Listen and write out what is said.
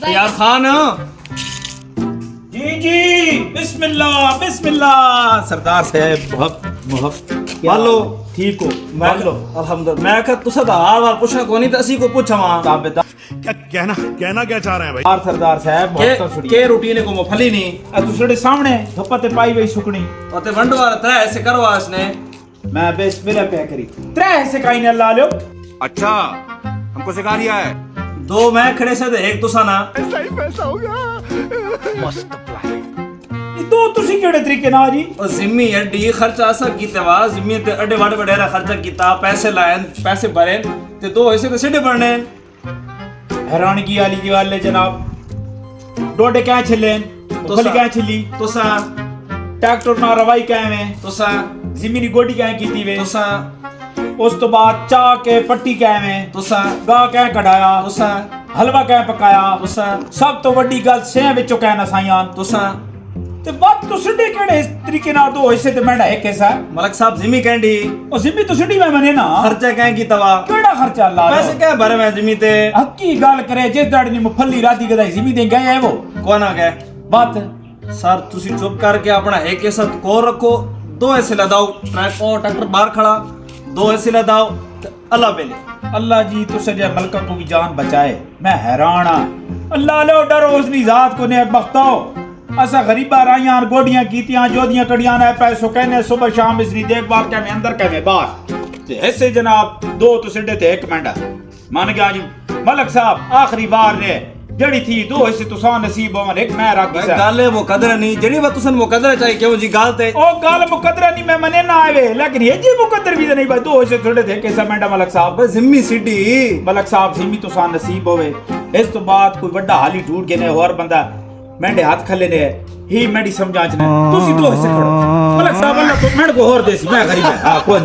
यार खान जी जी बिस्मिल्लाह बिस्मिल्लाह सरदार साहब बहुत मालो ठीक हो मैं मालो अल्हम्दुलिल्लाह मैं कहा तुसा दा हाल वाल पुछना कोनी ते असी को पुछवा ताबेदार क्या कहना क्या चाह रहे हैं भाई सरदार साहब के बहुत सुड़ी के रूटीन को मफली नहीं दूसरे सामने धुप्पा ते पाई हुई सुकनी ओते वंडवार त्रै ऐसे करो आसने मैं बेस मेरा पे करी त्रै ऐसे काई ने ला लो अच्छा हमको सिखा रिया है दो मैं खड़े से ते एक तुसा ना ऐसा ही पैसा हो गया मस्त प्लान दो तुसी केड़े तरीके ना जी और जिम्मी एडी खर्चा असा कीते वा जिम्मी ते अड्डे वाडे वडेरा खर्चा कीता पैसे लायन पैसे भरे ते दो ऐसे ते सिडे भरने हैरानगी वाली की वाले जनाब डोडे क्या छिले फली क्या छिली तुसा ट्रैक्टर ना रवाई क्या में तुसा जिमीनी गोडी क्या कीती वे तुसा उस तो बाद चाह के पट्टी क्या में तुसा गा क्या कढ़ाया तुसा हलवा क्या पकाया तुसा सब तो वड्डी गल से विचों क्या ना साईयान तुसा ते बात तो सिड्डे केड़े इस तरीके ना दो ऐसे ते मैंडा एक कैसा मलक साहब जिम्मी कहंडी ओ जिम्मी तो सिड्डी में मने ना खर्चा कह कीता वा केड़ा खर्चा ला पैसे क्या भरे मैं जिम्मी ते हक्की गल करे जिस दाड़ी नी मुफल्ली राती गदाई जिम्मी दे गए है वो कोना गए बात सर तुसी चुप करके अपना एक ऐसा को रखो दो ऐसे लदाओ ट्रैक्टर बाहर खड़ा दो ऐसे लदाओ अल्लाह बेले अल्लाह जी तुसे जे मलका को की जान बचाए मैं हैरान हां अल्लाह लो डरो उसनी जात को ने बख्ताओ असा गरीबा राइयां गोडियां कीतियां जोदियां कड़ियां ने पैसो कहने सुबह शाम इसनी देखभाल के में अंदर के में बाहर ते ऐसे जनाब दो तो सिड्डे ते एक मंडा मान गया जी मलक साहब आखिरी बार ने जड़ी थी दो ऐसे तुसा नसीब होवन एक मैं रख दिसा गल है वो कदर नहीं जड़ी बात तुसन मुकदर चाहिए क्यों जी गाल ते ओ गल मुकद्दर नहीं मैं मने ना आवे लेकिन ये जी मुकद्दर भी नहीं भाई दो ऐसे थोड़े थे कैसा मंडा मलक साहब बस जिम्मी सिटी मलक साहब सिमी तुसा नसीब होवे इस तो बाद कोई बड़ा हाली ढूंढ के ने और बंदा मेंढे हाथ खले ने ही मेडी समझा च ने तुसी दो ऐसे खड़ो मलक साहब अल्लाह तो मेंढ को और देसी मैं गरीब है हां कोई